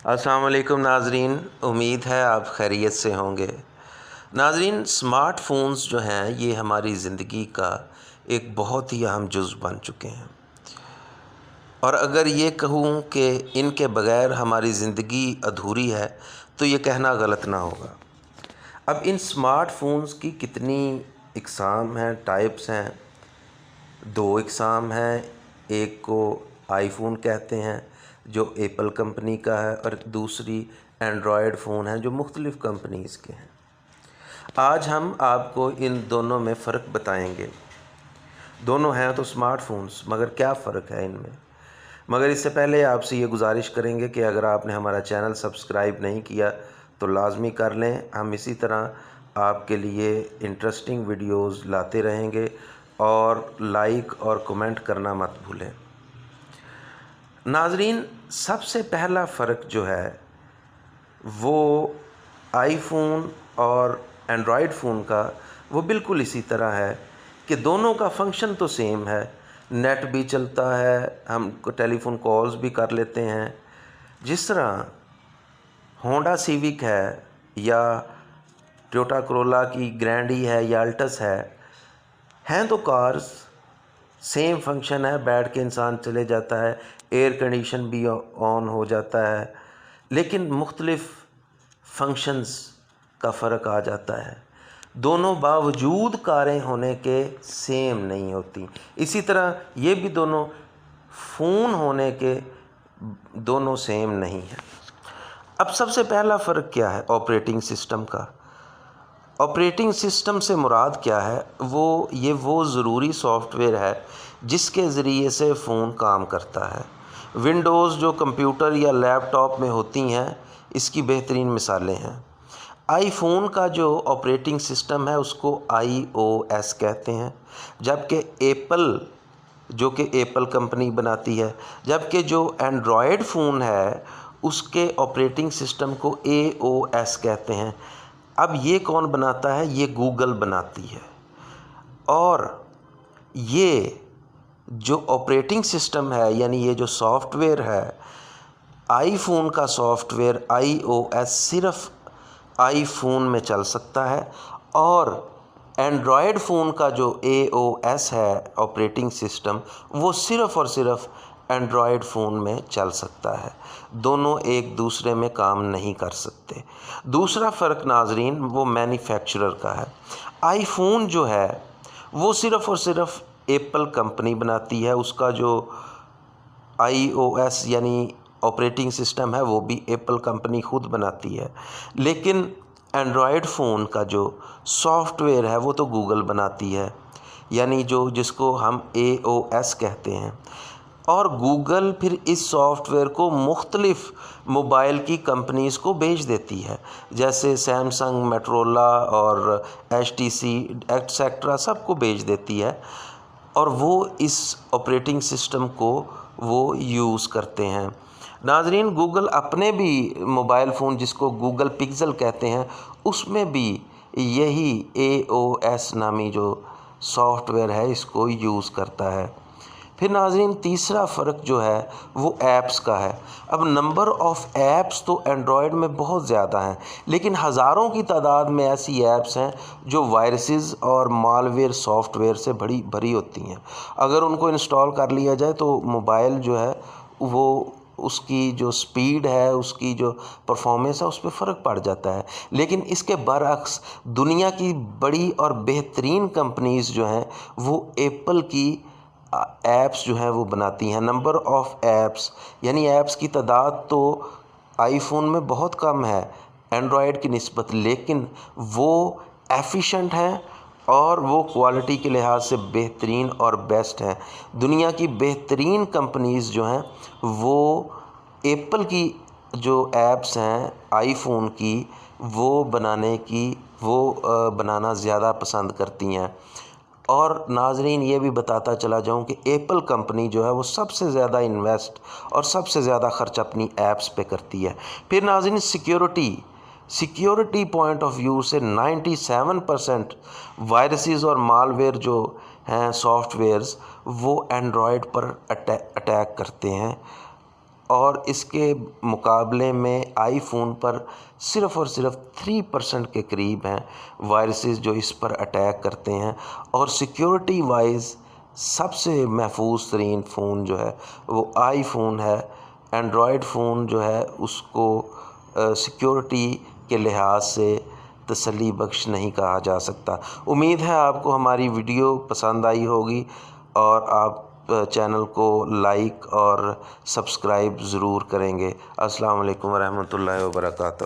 السلام علیکم ناظرین، امید ہے آپ خیریت سے ہوں گے۔ ناظرین، سمارٹ فونز جو ہیں یہ ہماری زندگی کا ایک بہت ہی اہم جز بن چکے ہیں، اور اگر یہ کہوں کہ ان کے بغیر ہماری زندگی ادھوری ہے تو یہ کہنا غلط نہ ہوگا۔ اب ان سمارٹ فونز کی کتنی اقسام ہیں، ٹائپس ہیں۔ دو اقسام ہیں، ایک کو آئی فون کہتے ہیں جو ایپل کمپنی کا ہے، اور دوسری اینڈرائڈ فون ہیں جو مختلف کمپنیز کے ہیں۔ آج ہم آپ کو ان دونوں میں فرق بتائیں گے۔ دونوں ہیں تو سمارٹ فونز، مگر کیا فرق ہے ان میں؟ مگر اس سے پہلے آپ سے یہ گزارش کریں گے کہ اگر آپ نے ہمارا چینل سبسکرائب نہیں کیا تو لازمی کر لیں۔ ہم اسی طرح آپ کے لیے انٹرسٹنگ ویڈیوز لاتے رہیں گے، اور لائک اور کمنٹ کرنا مت بھولیں۔ ناظرین، سب سے پہلا فرق جو ہے وہ آئی فون اور اینڈرائڈ فون کا وہ بالکل اسی طرح ہے کہ دونوں کا فنکشن تو سیم ہے۔ نیٹ بھی چلتا ہے، ہم ٹیلی فون کالز بھی کر لیتے ہیں۔ جس طرح ہونڈا سیوک ہے یا ٹویوٹا کرولا کی گرینڈی ہے یا الٹس ہے، ہیں تو کارز، سیم فنکشن ہے، بیٹھ کے انسان چلے جاتا ہے، ایئر کنڈیشن بھی آن ہو جاتا ہے، لیکن مختلف فنکشنز کا فرق آ جاتا ہے۔ دونوں باوجود کاریں ہونے کے سیم نہیں ہوتی۔ اسی طرح یہ بھی دونوں فون ہونے کے دونوں سیم نہیں ہیں۔ اب سب سے پہلا فرق کیا ہے آپریٹنگ سسٹم کا؟ آپریٹنگ سسٹم سے مراد کیا ہے؟ وہ ضروری سافٹ ویئر ہے جس کے ذریعے سے فون کام کرتا ہے۔ ونڈوز جو کمپیوٹر یا لیپ ٹاپ میں ہوتی ہیں، اس کی بہترین مثالیں ہیں۔ آئی فون کا جو آپریٹنگ سسٹم ہے اس کو آئی او ایس کہتے ہیں، جبکہ ایپل کمپنی بناتی ہے، جبکہ جو اینڈرائڈ فون ہے اس کے آپریٹنگ سسٹم کو اے او ایس کہتے ہیں۔ اب یہ کون بناتا ہے؟ یہ گوگل بناتی ہے۔ اور یہ جو آپریٹنگ سسٹم ہے، یعنی یہ جو سافٹ ویئر ہے، آئی فون کا soft where I O S صرف آئی فون میں چل سکتا ہے، اور اینڈرائڈ فون کا جو اے او ایس ہے آپریٹنگ سسٹم، وہ صرف اور صرف اینڈرائڈ فون میں چل سکتا ہے۔ دونوں ایک دوسرے میں کام نہیں کر سکتے۔ دوسرا فرق ناظرین وہ مینوفیکچرر کا ہے۔ آئی فون جو ہے وہ صرف اور صرف ایپل کمپنی بناتی ہے، اس کا جو آئی او ایس یعنی آپریٹنگ سسٹم ہے وہ بھی ایپل کمپنی خود بناتی ہے، لیکن اینڈرائڈ فون کا جو سافٹ ویئر ہے وہ تو گوگل بناتی ہے، یعنی جس کو ہم اے او ایس کہتے ہیں۔ اور گوگل پھر اس سافٹ ویئر کو مختلف موبائل کی کمپنیز کو بیچ دیتی ہے، جیسے سیمسنگ، میٹرولا اور ایچ ٹی سی ایٹسیکٹرا سب کو بیچ دیتی ہے، اور وہ اس آپریٹنگ سسٹم کو وہ یوز کرتے ہیں۔ ناظرین، گوگل اپنے بھی موبائل فون جس کو گوگل پکسل کہتے ہیں اس میں بھی یہی اے او ایس نامی جو سافٹ ویئر ہے اس کو یوز کرتا ہے۔ پھر ناظرین تیسرا فرق جو ہے وہ ایپس کا ہے۔ اب نمبر آف ایپس تو اینڈرائڈ میں بہت زیادہ ہیں، لیکن ہزاروں کی تعداد میں ایسی ایپس ہیں جو وائرسز اور مال ویئر سافٹ ویئر سے بھری ہوتی ہیں۔ اگر ان کو انسٹال کر لیا جائے تو موبائل جو ہے وہ اس کی جو سپیڈ ہے، اس کی جو پرفارمنس ہے، اس پہ فرق پڑ جاتا ہے۔ لیکن اس کے برعکس دنیا کی بڑی اور بہترین کمپنیز جو ہیں وہ ایپل کی ایپس جو ہیں وہ بناتی ہیں۔ نمبر آف ایپس یعنی ایپس کی تعداد تو آئی فون میں بہت کم ہے اینڈرائڈ کی نسبت، لیکن وہ ایفیشنٹ ہیں اور وہ کوالٹی کے لحاظ سے بہترین اور بیسٹ ہیں۔ دنیا کی بہترین کمپنیز جو ہیں وہ ایپل کی جو ایپس ہیں آئی فون کی وہ بنانا زیادہ پسند کرتی ہیں۔ اور ناظرین یہ بھی بتاتا چلا جاؤں کہ ایپل کمپنی جو ہے وہ سب سے زیادہ انویسٹ اور سب سے زیادہ خرچ اپنی ایپس پہ کرتی ہے۔ پھر ناظرین سیکیورٹی پوائنٹ آف ویو سے 97% وائرسز اور مال ویئر جو ہیں سافٹ ویئرز وہ اینڈرائڈ پر اٹیک کرتے ہیں، اور اس کے مقابلے میں آئی فون پر صرف اور صرف 3% کے قریب ہیں وائرسز جو اس پر اٹیک کرتے ہیں، اور سیکیورٹی وائز سب سے محفوظ ترین فون جو ہے وہ آئی فون ہے۔ اینڈرائڈ فون جو ہے اس کو سیکیورٹی کے لحاظ سے تسلی بخش نہیں کہا جا سکتا۔ امید ہے آپ کو ہماری ویڈیو پسند آئی ہوگی اور آپ چینل کو لائک اور سبسکرائب ضرور کریں گے۔ السلام علیکم ورحمۃ اللہ وبرکاتہ۔